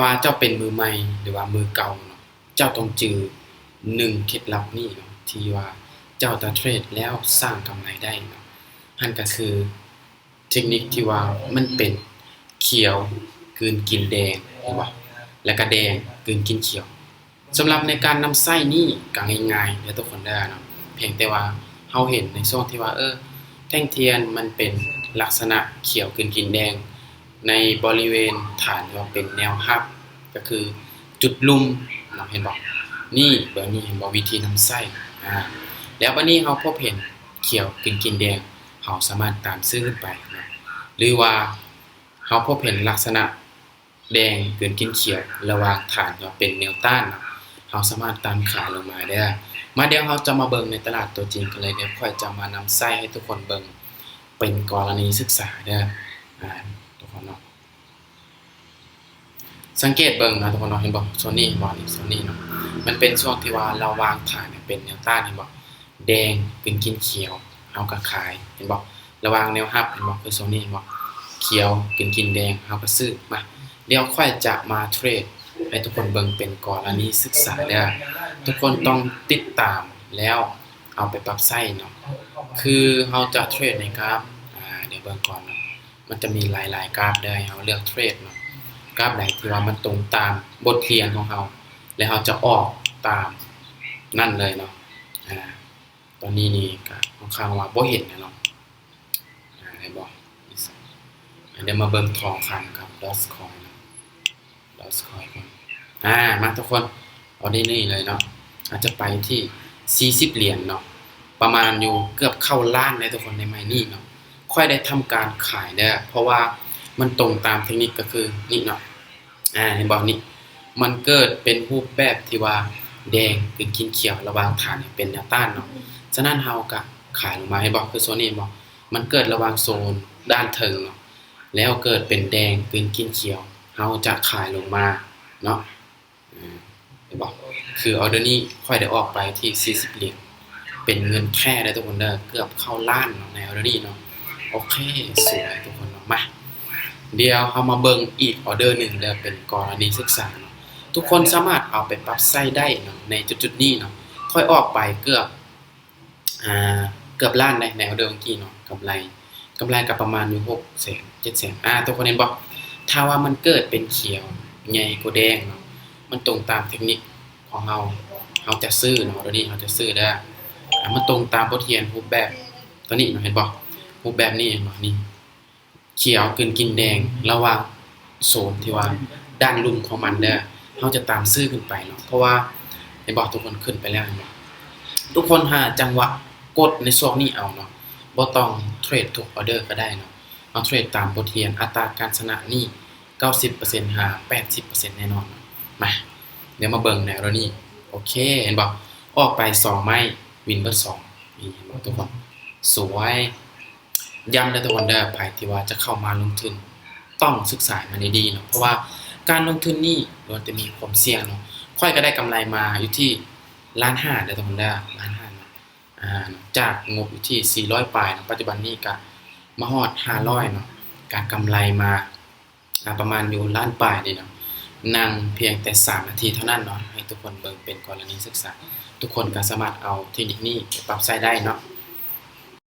ว่าเจ้าเป็นมือใหม่หรือว่ามือเก่าเนาะเจ้าต้องจือ1เคล็ดลับนี้เนาะที่ว่าเจ้าจะเทรดแล้วสร้างกำไรได้เนาะนั่นก็คือเทคนิคที่ว่ามันเป็นเขียวกลืนกินแดงเห็นบ่แล้วก็แดงกลืนกินเขียวสำหรับในการนำไส้นี่ก็ง่ายๆเด้อทุกคนเด้อเนาะเพียงแต่ว่าเฮาเห็นในช่วงที่ว่าแท่งเทียนมันเป็นลักษณะเขียวกลืนกินแดงในบริเวณฐานที่ว่าเป็นแนวรับก็คือจุดลุ่มเนาะเห็นบ่นี่แบบนี้เห็นบ่วิธีนำไส้แล้ววันนี้เฮาพบเห็นเขียวกลืนกินแดงเฮาสามารถตามซื้อขึ้นไปนะหรือว่าเฮาพบเห็นลักษณะแดงกลืนกินเขียวระหว่างฐานที่ว่าเป็นแนวต้านนะเฮาสามารถตามขายลงมาได้มาเดี๋ยวเราจะมาเบิ่งในตลาดตัวจริงกันเลยเดี๋ยวค่อยจะมานำไส้ให้ทุกคนเบิ่งเป็นกรณีศึกษาเด้อทุกคนเนาะสังเกตเบิ่งนะทุกคนเนาะเห็นบ่โซนี่บ่นี่โซนี่เนาะมันเป็นช่วงที่ว่าเราวางฐานเป็นแนวต้านเห็นบ่แดงเป็นกินเขียวเฮาก็ขายเห็นบ่ระหว่างแนวรับเห็นบ่คือโซนี่เห็นบ่เขียวกินแดงเฮาก็ซื้อมาเดี๋ยวค่อยจะมาเทรดให้ทุกคนเบิ่งเป็นกรณีศึกษาเด้อทุกคนต้องติดตามแล้วเอาไปปรับใช้เนาะคือเฮาจะเทรดในกราฟเดี๋ยวเบิ่งก่อนเนาะมันจะมีหลายๆกราฟได้เฮาเลือกเทรดเนาะกราฟไหนที่ว่ามันตรงตามบทเรียนของเฮาแล้วเฮาจะออกตามนั่นเลยเนาะตอนนี้นี่ก็ค่อนข้างว่าบ่เห็นเนาะได้บ่เดี๋ยวมาเบิ่งทองคำครับ Dogecoin ก่อนมาทุกคนเอาได้นี่เลยเนาะอาจจะไปที่40เหรียญเนาะประมาณอยู่เกือบเข้าล้านเลยทุกคนในไมนี่เนาะค่อยได้ทำการขายเด้อเพราะว่ามันตรงตามเทคนิคก็คือนี่เนาะเห็นบ่นี่มันเกิดเป็นรูปแบบที่ว่าแดงเป็นกินเขียวระหว่างฐานเป็นแนวต้านเนาะฉะนั้นเฮาก็ขายลงมาให้บ่คือโซนนี้บ่มันเกิดระหว่างโซนด้านเทิงเนาะแล้วเกิดเป็นแดงเป็นกินเขียวเฮาจะขายลงมาเนาะเห็นบ่คือออเดอร์นี้ค่อยได้ออกไปที่40เหรียญเป็นเงินแค่ได้ทุกคนเด้อเกือบเข้าล้านเนาะในออเดอร์นี้เนาะโอเคสวยทุกคนเนาะมาเดี๋ยวเฮามาเบิ่งอีกออเดอร์นึงเด้อเป็นกรณีศึกษาเนาะทุกคนสามารถเอาไปปรับใช้ได้เนาะในจุดๆนี้เนาะค่อยออกไปเกือบล้านในออเดอร์เมื่อกี้เนาะกำไรก็ประมาณอยู่600,000 700,000ทุกคนเห็นบ่ถ้าว่ามันเกิดเป็นเขียวใหญ่กว่าแดงเนาะมันตรงตามเทคนิคของเฮาจะซื้อเนาะตอนนี้เฮาจะซื้อได้มันตรงตามบทเรียนรูปแบบตัวนี้เนาะเห็นบ่รูปแบบนี้เห็นบ่นี่เขียวกินแดงระหว่างโซนที่ว่าด้านลุ่มของมันเด้อเฮาจะตามซื้อขึ้นไปเนาะเพราะว่าเห็นบ่ทุกคนขึ้นไปแล้วเห็นบ่ทุกคนหาจังหวะกดในช่วงนี้เอาเนาะบ่ต้องเทรดทุกออเดอร์ก็ได้เนาะเอาเทรดตามบทเรียนอัตราการชนะนี่ 90% หา 80% แน่นอนมาเดี๋ยวมาเบิ่งแนวนี้โอเคเห็นบ่ออกไป2ไม้วินเบิด2นี่เห็นบ่ทุกคนสวยย้ำได้ทุกคนเด้อไผที่ว่าจะเข้ามาลงทุนต้องศึกษามันดีๆเนาะเพราะว่าการลงทุนนี่มันจะมีความเสี่ยงเนาะค่อยก็ได้กำไรมาอยู่ที่1,500,000ได้ทุกคนเด้อ1,500,000เนาะจากงบอยู่ที่400ปลายปัจจุบันนี้ก็มาฮอด500เนาะการกำไรมาประมาณอยู่ล้านปลายนี่เนาะนั่งเพียงแต่3นาทีเท่านั้นเนาะให้ทุกคนเบิ่งเป็นกรณีศึกษาทุกคนก็สามารถเอาเทคนิคนี้ปรับใช้ได้เนาะ